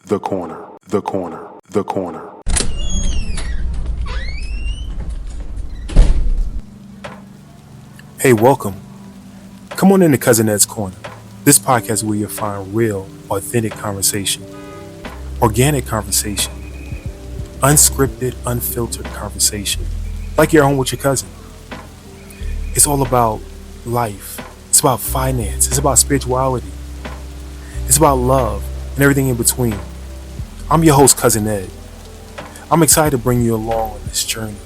The corner, the corner, the corner. Hey, welcome. Come on into Cousin Ed's Corner. This podcast is where you'll find real, authentic conversation, organic conversation, unscripted, unfiltered conversation, like you're home with your cousin. It's all about life. It's about finance. It's about spirituality. It's about love and everything in between. I'm your host, Cousin Ed. I'm excited to bring you along on this journey.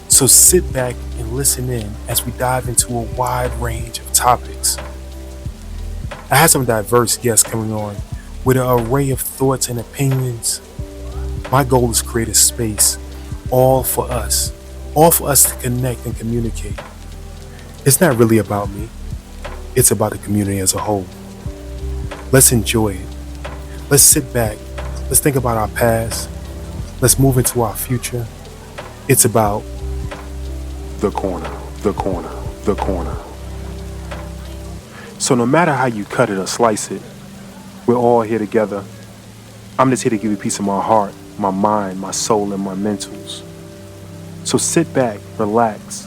So sit back and listen in as we dive into a wide range of topics. I have some diverse guests coming on with an array of thoughts and opinions. My goal is to create a space all for us to connect and communicate. It's not really about me. It's about the community as a whole. Let's enjoy it. Let's sit back. Let's think about our past. Let's move into our future. It's about the corner, the corner, the corner. So no matter how you cut it or slice it, we're all here together. I'm just here to give you a piece of my heart, my mind, my soul, and my mentals. So sit back, relax,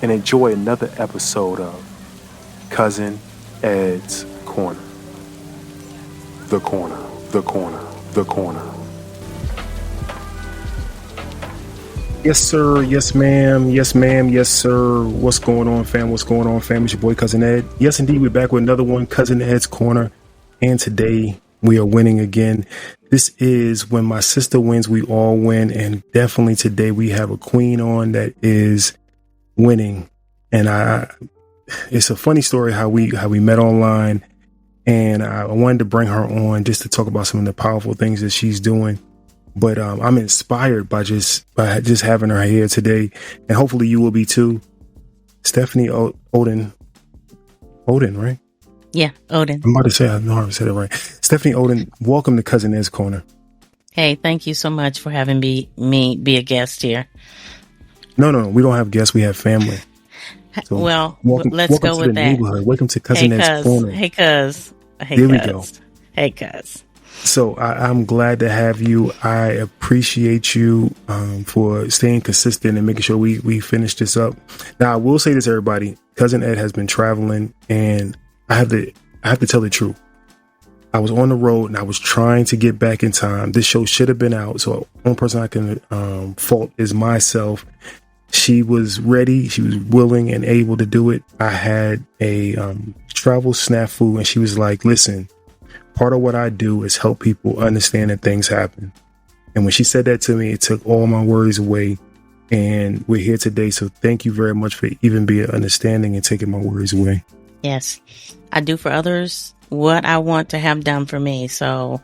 and enjoy another episode of Cousin Ed's Corner. The corner, the corner, the corner. Yes, sir. Yes, ma'am. Yes, ma'am. Yes, sir. What's going on, fam? What's going on, fam? It's your boy, Cousin Ed. Yes, indeed. We're back with another one, Cousin Ed's Corner. And today we are winning again. This is when my sister wins, we all win. And definitely today we have a queen on that is winning. And it's a funny story how we met online. And I wanted to bring her on just to talk about some of the powerful things that she's doing. But I'm inspired by just having her here today, and hopefully you will be too. Stephaine Oden, right? Yeah, Oden. I'm about to say I know I said it right. Stephaine Oden, welcome to Cousin Ed's Corner. Hey, thank you so much for having me be a guest here. No, we don't have guests. We have family. So let's go with that. Neighborhood. Welcome to Cousin Ed's Corner. Hey, cuz. Here we go. Hey, cuz. So I'm glad to have you. I appreciate you for staying consistent and making sure we finish this up. Now, I will say this, everybody. Cousin Ed has been traveling, and I have to tell the truth. I was on the road, and I was trying to get back in time. This show should have been out. So one person I can fault is myself. She was ready. She was willing and able to do it. I had a travel snafu, and she was like, listen, part of what I do is help people understand that things happen. And when she said that to me, it took all my worries away. And we're here today. So thank you very much for even being understanding and taking my worries away. Yes, I do for others what I want to have done for me. So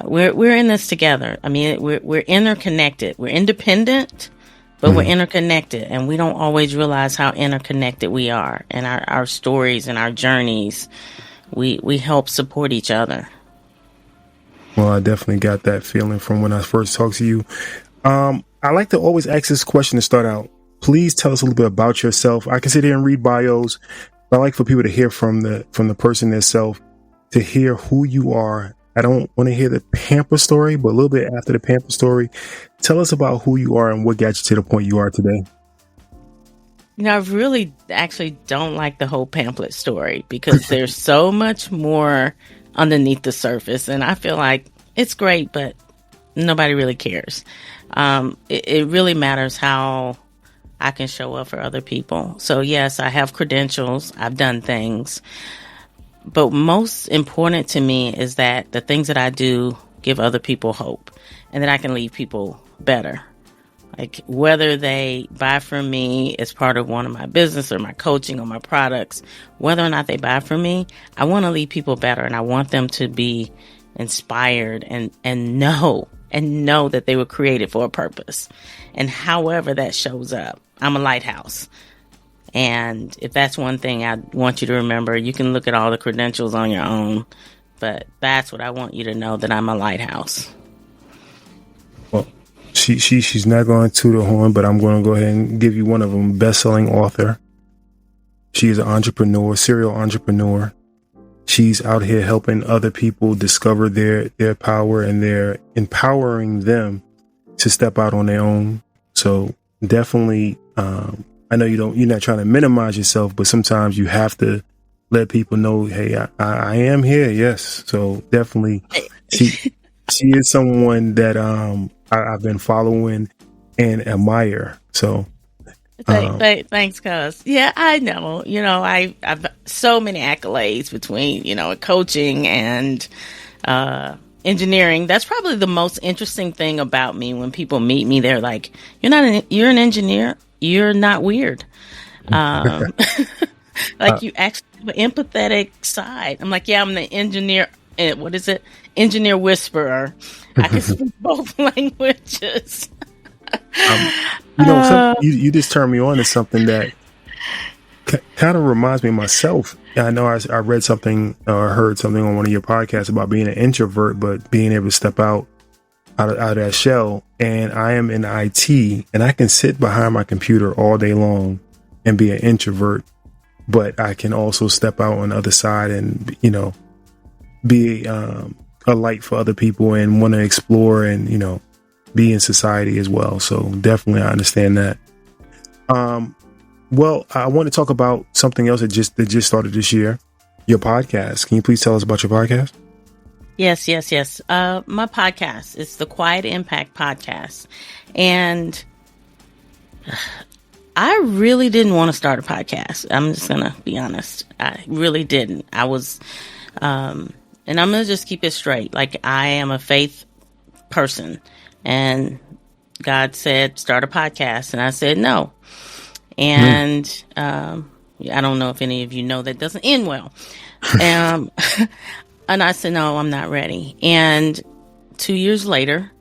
we're in this together. I mean, we're interconnected. We're independent, but we're interconnected. And we don't always realize how interconnected we are, and our stories and our journeys. We help support each other. Well, I definitely got that feeling from when I first talked to you. I like to always ask this question to start out. Please tell us a little bit about yourself. I can sit here and read bios, but I like for people to hear from the person themselves, to hear who you are. I don't want to hear the pamper story, but a little bit after the pamper story, tell us about who you are and what got you to the point you are today. I really actually don't like the whole pamphlet story because there's so much more underneath the surface. And I feel like it's great, but nobody really cares. It really matters how I can show up for other people. So yes, I have credentials. I've done things. But most important to me is that the things that I do give other people hope, and that I can leave people better. Like whether they buy from me as part of one of my business or my coaching or my products, whether or not they buy from me, I want to leave people better, and I want them to be inspired and know that they were created for a purpose. And however that shows up, I'm a lighthouse. And if that's one thing I want you to remember, you can look at all the credentials on your own, but that's what I want you to know, that I'm a lighthouse. Well, she's not going to toot her horn, but I'm going to go ahead and give you one of them. Best-selling author. She is an entrepreneur, serial entrepreneur. She's out here helping other people discover their power, and they're empowering them to step out on their own. So definitely, I know you're not trying to minimize yourself, but sometimes you have to let people know, hey, I am here. Yes. So definitely she is someone that, I've been following and admire. So thanks, cuz. Yeah, I know. I've so many accolades between, coaching and engineering. That's probably the most interesting thing about me. When people meet me, they're like, you're an engineer. You're not weird. Like you actually have an empathetic side. I'm like, yeah, I'm the engineer. What is it? Engineer whisperer. I can speak both languages. You just turned me on to something that kind of reminds me of myself. I know I read something or heard something on one of your podcasts about being an introvert, but being able to step out of that shell. And I am in IT, and I can sit behind my computer all day long and be an introvert, but I can also step out on the other side and, be a light for other people and want to explore and, be in society as well. So definitely I understand that. Well, I want to talk about something else that just started this year, your podcast. Can you please tell us about your podcast? Yes. My podcast is the Quiet Impact Podcast. And I really didn't want to start a podcast. I'm just going to be honest. I really didn't. I was, and I'm going to just keep it straight. Like, I am a faith person, and God said, start a podcast. And I said, no. And, I don't know if any of you know, that doesn't end well. And I said, no, I'm not ready. And 2 years later,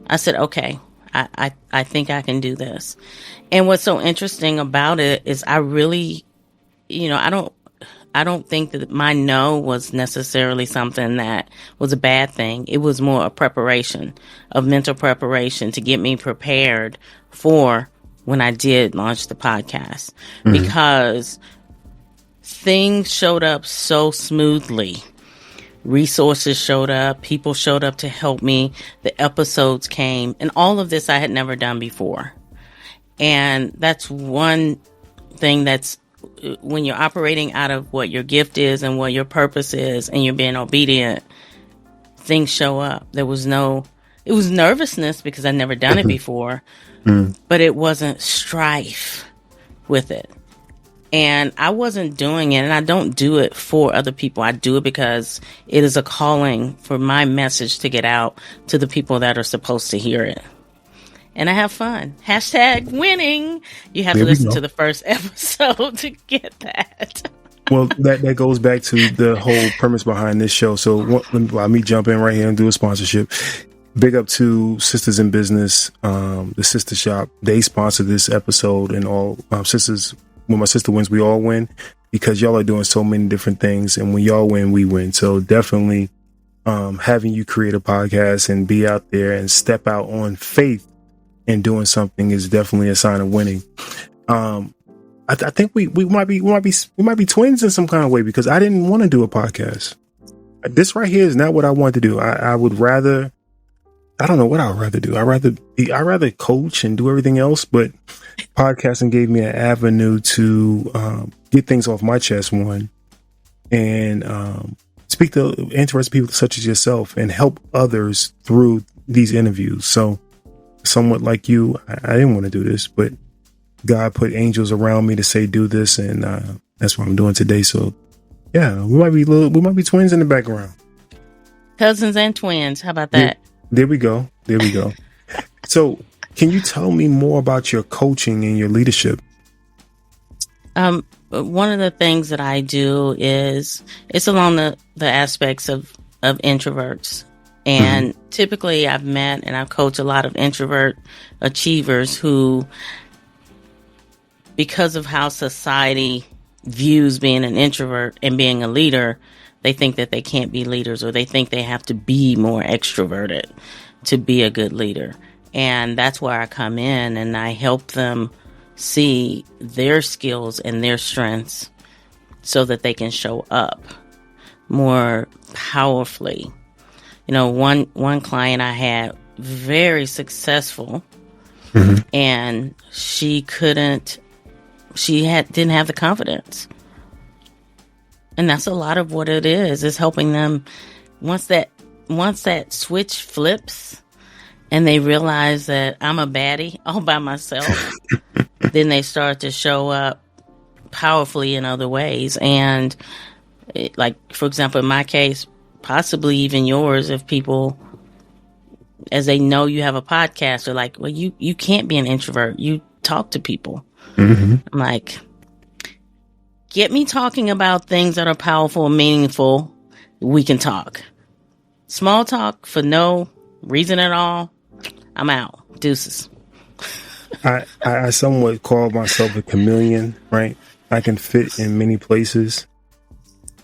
I said, okay, I think I can do this. And what's so interesting about it is I really, I don't think that my no was necessarily something that was a bad thing. It was more a preparation, of mental preparation to get me prepared for when I did launch the podcast, because things showed up so smoothly. Resources showed up, people showed up to help me, the episodes came, and all of this I had never done before. And that's one thing that's, when you're operating out of what your gift is and what your purpose is, and you're being obedient, things show up. It was nervousness because I'd never done it before, but it wasn't strife with it. And I wasn't doing it, and I don't do it for other people. I do it because it is a calling for my message to get out to the people that are supposed to hear it. And I have fun. # winning. You have to listen to the first episode to get that. Well, that goes back to the whole premise behind this show. So let me jump in right here and do a sponsorship. Big up to Sisters in Business, the Sistah Shop. They sponsor this episode, and all sisters. When my sister wins, we all win, because y'all are doing so many different things, and when y'all win, we win. So definitely, having you create a podcast and be out there and step out on faith and doing something is definitely a sign of winning. I think we might be twins in some kind of way, because I didn't want to do a podcast. This right here is not what I want to do. I would rather. I don't know what I would rather do. I'd rather coach and do everything else, but podcasting gave me an avenue to get things off my chest, one, and speak to interesting people such as yourself and help others through these interviews. So, somewhat like you, I didn't want to do this, but God put angels around me to say do this, and that's what I'm doing today. So, yeah, we might be twins in the background, cousins and twins. How about that? There we go. So, can you tell me more about your coaching and your leadership? One of the things that I do is it's along the aspects of introverts. And typically I've met and I've coached a lot of introvert achievers who, because of how society views being an introvert and being a leader, they think that they can't be leaders, or they think they have to be more extroverted to be a good leader. And that's where I come in, and I help them see their skills and their strengths so that they can show up more powerfully. You know, one client I had, very successful, and didn't have the confidence. And that's a lot of what it is helping them. Once that switch flips and they realize that I'm a baddie all by myself, then they start to show up powerfully in other ways. And like, for example, in my case, possibly even yours, if people, as they know you have a podcast, are like, well, you can't be an introvert. You talk to people. I'm like, get me talking about things that are powerful and meaningful. We can talk. Small talk for no reason at all. I'm out. Deuces. I somewhat call myself a chameleon, right? I can fit in many places.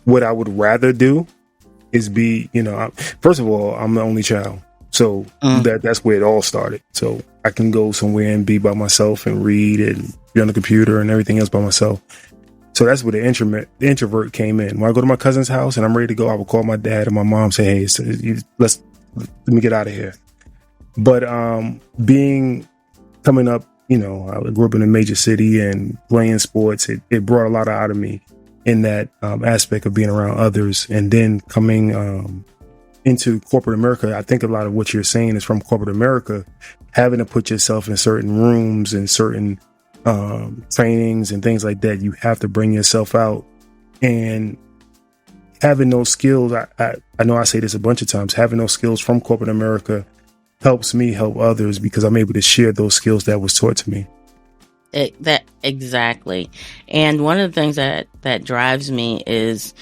What I would rather do is be, first of all, I'm the only child. So that's where it all started. So I can go somewhere and be by myself and read and be on the computer and everything else by myself. So that's where the introvert came in. When I go to my cousin's house and I'm ready to go, I would call my dad and my mom, say, hey, let me get out of here. But coming up, I grew up in a major city and playing sports. It brought a lot out of me in that aspect of being around others. And then coming into corporate America, I think a lot of what you're saying is from corporate America, having to put yourself in certain rooms and certain trainings and things like that. You have to bring yourself out, and having those skills. I know I say this a bunch of times, having those skills from corporate America helps me help others because I'm able to share those skills that was taught to me. Exactly. And one of the things that drives me is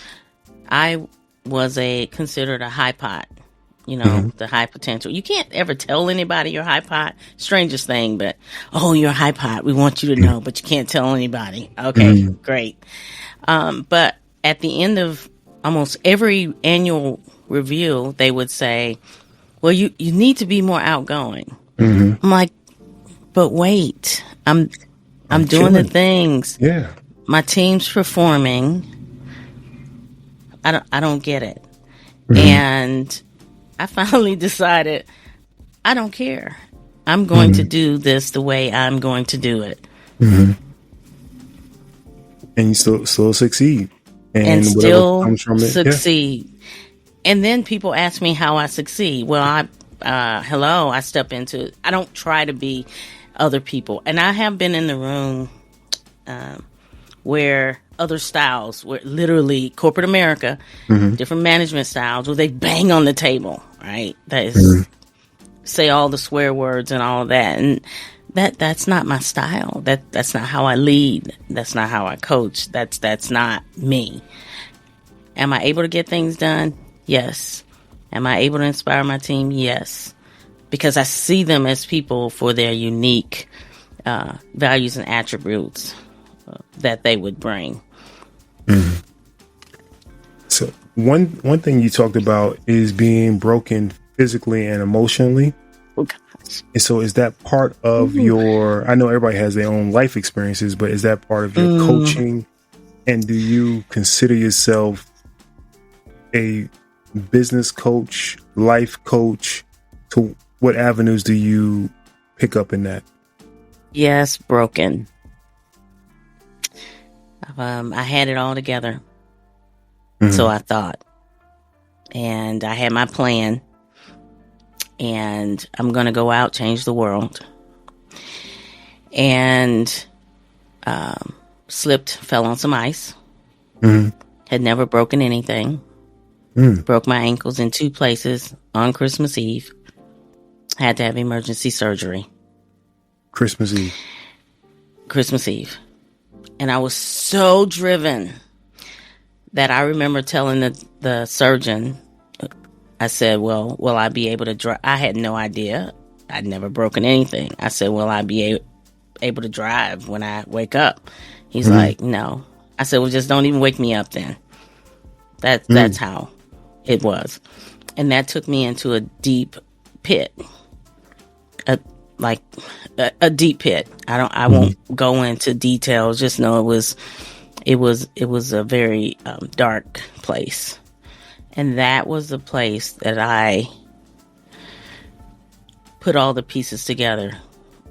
I was considered a high pot. The high potential. You can't ever tell anybody you're high pot. Strangest thing, but, oh, you're a high pot. We want you to know, but you can't tell anybody. Okay, great. But at the end of almost every annual review, they would say, well, you need to be more outgoing. I'm like, but wait, I'm doing chilling. the things. Yeah. My team's performing. I don't get it. And I finally decided I don't care. I'm going to do this the way I'm going to do it. And you still succeed. And still comes from it, succeed. Yeah. And then people ask me how I succeed. Well, I step into, I don't try to be other people. And I have been in the room where other styles, where literally corporate America, different management styles, where they bang on the table, right? That is, say all the swear words and all of that. And that's not my style. That's not how I lead. That's not how I coach. That's not me. Am I able to get things done? Yes. Am I able to inspire my team? Yes. Because I see them as people for their unique values and attributes that they would bring. So one thing you talked about is being broken physically and emotionally. Oh, gosh. And so is that part of your, I know everybody has their own life experiences, but is that part of your coaching? And do you consider yourself a business coach, life coach? To what avenues do you pick up in that? Yes, broken. I had it all together. So I thought. And I had my plan. And I'm going to go out, change the world. And slipped, fell on some ice. Had never broken anything. Broke my ankles in 2 places on Christmas Eve. Had to have emergency surgery. Christmas Eve. And I was so driven that I remember telling the surgeon, I said, well, will I be able to drive? I had no idea. I'd never broken anything. I said, will I be able to drive when I wake up? He's like, no. I said, well, just don't even wake me up then. That's how it was. And that took me into a deep pit. A deep pit. I won't go into details. Just know it was a very dark place. And that was the place that I put all the pieces together.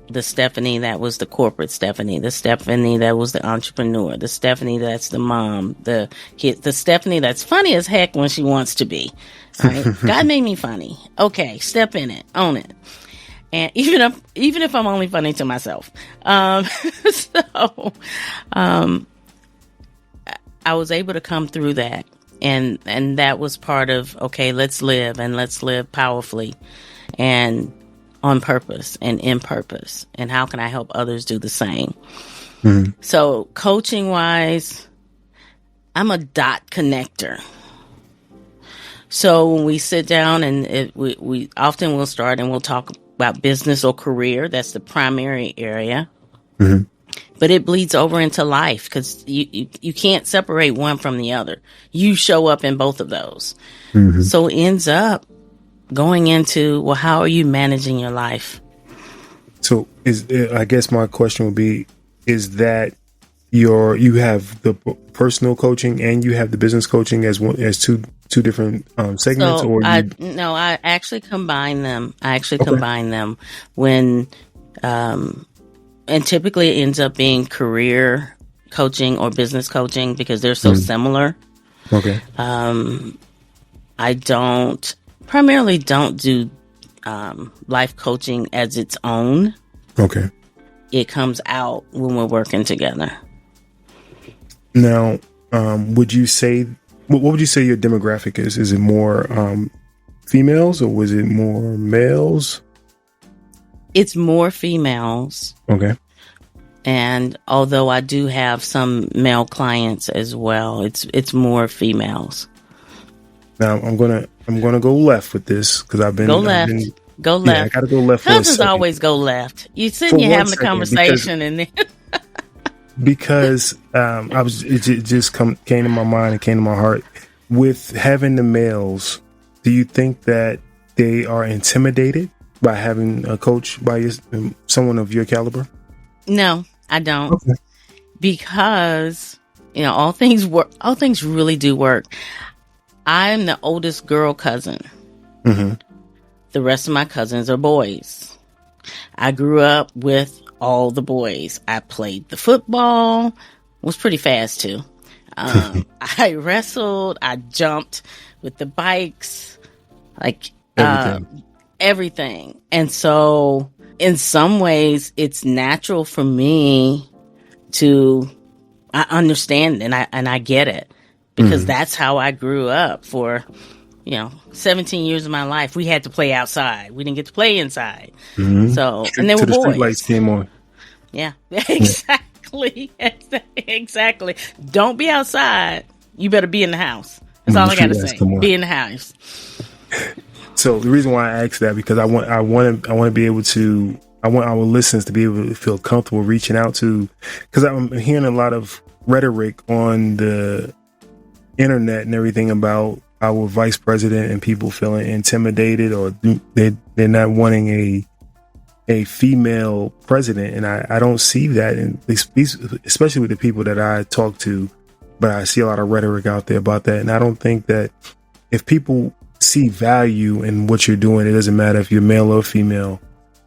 The Stephaine that was the corporate Stephaine, the Stephaine that was the entrepreneur, the Stephaine that's the mom, the kid, the Stephaine that's funny as heck when she wants to be. Right? God made me funny. Okay, step in it, own it. And even if I'm only funny to myself. So I was able to come through that. And that was part of, okay, let's live, and let's live powerfully and on purpose and in purpose. And how can I help others do the same? Mm-hmm. So coaching wise, I'm a dot connector. So when we sit down and we often will start and we'll talk about business or career. That's the primary area. Mm-hmm. But it bleeds over into life because you can't separate one from the other. You show up in both of those. Mm-hmm. So it ends up going into, well, how are you managing your life? So I guess my question would be, is that you have the personal coaching and you have the business coaching as two different segments? So I actually combine them. Combine them when, and typically it ends up being career coaching or business coaching because they're so similar. Okay. I primarily don't do life coaching as its own. Okay. It comes out when we're working together. Now, what would you say your demographic is? Is it more females or was it more males? It's more females. Okay. And although I do have some male clients as well, it's more females. Now I'm gonna go left with this because I've been go left. Go left. Yeah, I gotta go left. Cousins always go left. You sitting here having a conversation and then because it just came to my mind and came to my heart with having the males. Do you think that they are intimidated by having a coach by someone of your caliber? No, I don't. Okay. Because all things work. All things really do work. I'm the oldest girl cousin. Mm-hmm. The rest of my cousins are boys. I grew up with all the boys. I played the football, was pretty fast too. I wrestled, I jumped with the bikes, like everything. And so in some ways it's natural for me I understand and I get it because that's how I grew up for 17 years of my life. We had to play outside. We didn't get to play inside. Mm-hmm. So, and they were boys. Lights came on. Yeah, exactly. Exactly. Don't be outside. You better be in the house. That's all I got to say. Be in the house. So the reason why I asked that because I want to be able to. I want our listeners to be able to feel comfortable reaching out to, because I'm hearing a lot of rhetoric on the internet and everything about our vice president and people feeling intimidated or they're not wanting a female president. And I don't see that, especially with the people that I talk to, but I see a lot of rhetoric out there about that. And I don't think that if people see value in what you're doing, it doesn't matter if you're male or female.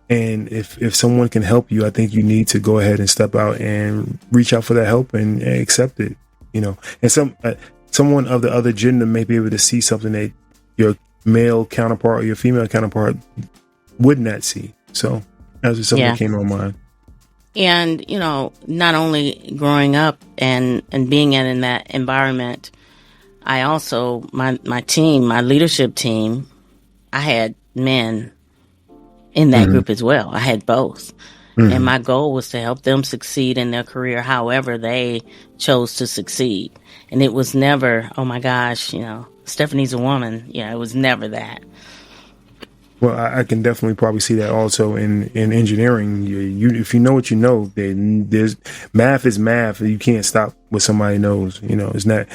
And if someone can help you, I think you need to go ahead and step out and reach out for that help and accept it, and someone of the other gender may be able to see something that your male counterpart or your female counterpart would not see. So that's just something that came to my mind. And, not only growing up and being in that environment, I also, my team, my leadership team, I had men in that group as well. I had both. And my goal was to help them succeed in their career however they chose to succeed. And it was never, oh my gosh, Stephanie's a woman. Yeah, it was never that. Well, I can definitely probably see that also in engineering. If you know what you know, then there's math is math. You can't stop what somebody knows. It's not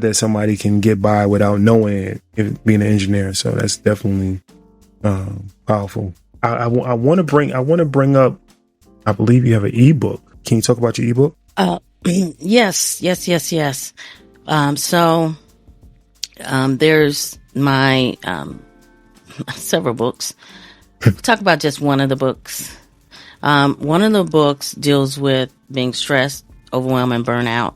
that somebody can get by without knowing it, being an engineer. So that's definitely powerful. I want to bring up. I believe you have an ebook. Can you talk about your ebook? Yes. So There's my several books. Talk about just one of the books. One of the books deals with being stressed, overwhelmed, and burnout.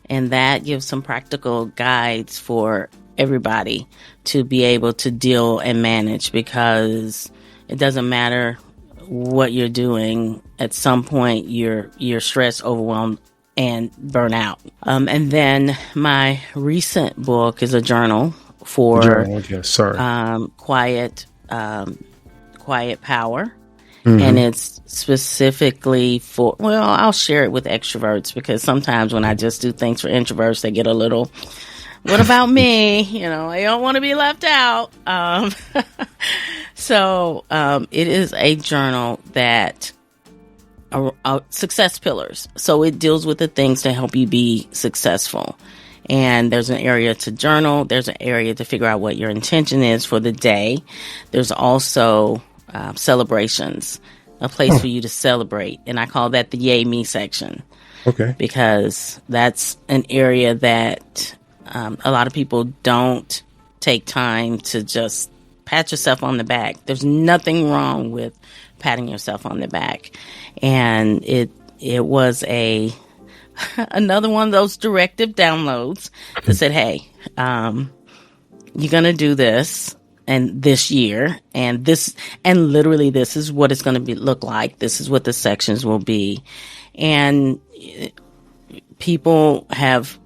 And that gives some practical guides for everybody to be able to deal and manage, because it doesn't matter what you're doing. At some point, you're stressed, overwhelmed, and burnout. And then my recent book is a journal for quiet power. Mm-hmm. And it's specifically for, well, I'll share it with extroverts, because sometimes when I just do things for introverts, they get a little, what about me? I don't want to be left out. So it is a journal that success pillars. So it deals with the things to help you be successful. And there's an area to journal. There's an area to figure out what your intention is for the day. There's also celebrations, a place for you to celebrate. And I call that the Yay Me section. Okay. Because that's an area that a lot of people don't take time to just pat yourself on the back. There's nothing wrong with patting yourself on the back. And it was another one of those directive downloads that said, hey, you're going to do this. And this year, and literally this is what it's going to look like. This is what the sections will be. And people have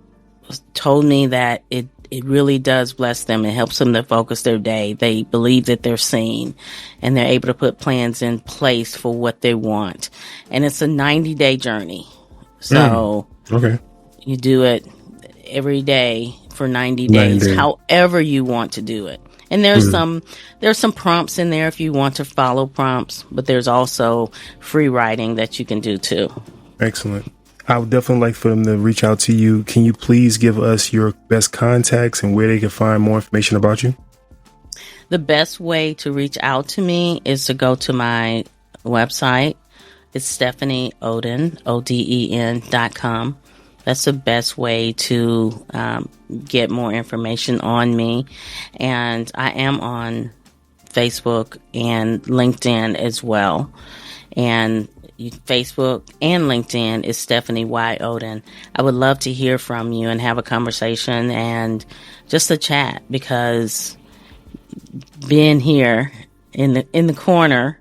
told me that it really does bless them. It helps them to focus their day. They believe that they're seen, and they're able to put plans in place for what they want. And it's a 90-day journey. So okay, you do it every day for 90 days, however you want to do it. And there's some prompts in there if you want to follow prompts, but there's also free writing that you can do too. Excellent. I would definitely like for them to reach out to you. Can you please give us your best contacts and where they can find more information about you? The best way to reach out to me is to go to my website. It's Stephaine Oden, Oden.com. That's the best way to get more information on me. And I am on Facebook and LinkedIn as well. And Facebook and LinkedIn is Stephaine Y. Oden. I would love to hear from you and have a conversation and just a chat, because being here in the corner,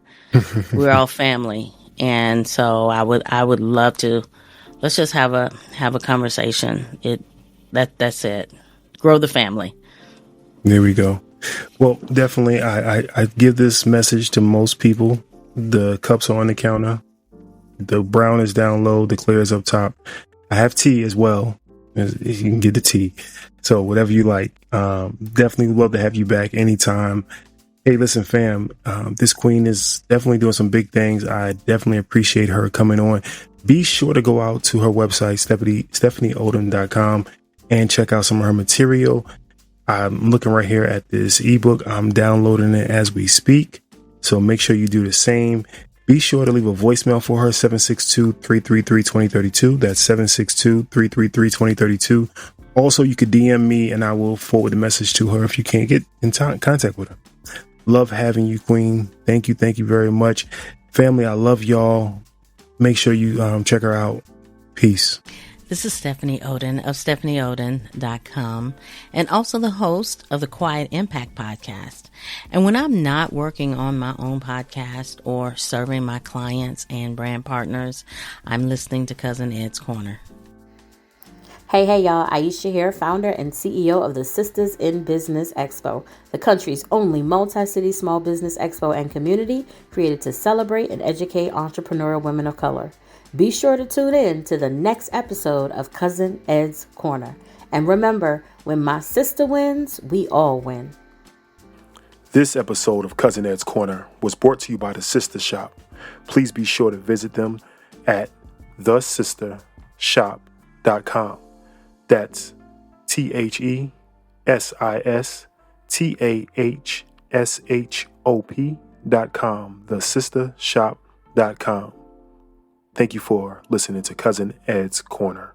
we're all family. And so I would love to. Let's just have a conversation. That's it. Grow the family. There we go. Well, definitely, I give this message to most people. The cups are on the counter. The brown is down low. The clear is up top. I have tea as well. You can get the tea. So whatever you like. Definitely love to have you back anytime. Hey, listen, fam. This queen is definitely doing some big things. I definitely appreciate her coming on. Be sure to go out to her website, StephanieOden.com, and check out some of her material. I'm looking right here at this ebook. I'm downloading it as we speak. So make sure you do the same. Be sure to leave a voicemail for her, 762-333-2032. That's 762-333-2032. Also, you could DM me and I will forward the message to her if you can't get in contact with her. Love having you, Queen. Thank you. Thank you very much. Family, I love y'all. Make sure you check her out. Peace. This is Stephaine Oden of StephanieOden.com, and also the host of the Quiet Impact podcast. And when I'm not working on my own podcast or serving my clients and brand partners, I'm listening to Cousin Ed's Corner. Hey, y'all. Aisha here, founder and CEO of the Sistahs in Business Expo, the country's only multi-city small business expo and community created to celebrate and educate entrepreneurial women of color. Be sure to tune in to the next episode of Cousin Ed's Corner. And remember, when my sister wins, we all win. This episode of Cousin Ed's Corner was brought to you by the Sistah Shop. Please be sure to visit them at thesistahshop.com. That's THESISTAHSHOP.com. Thesistahshop.com. Thank you for listening to Cousin Ed's Corner.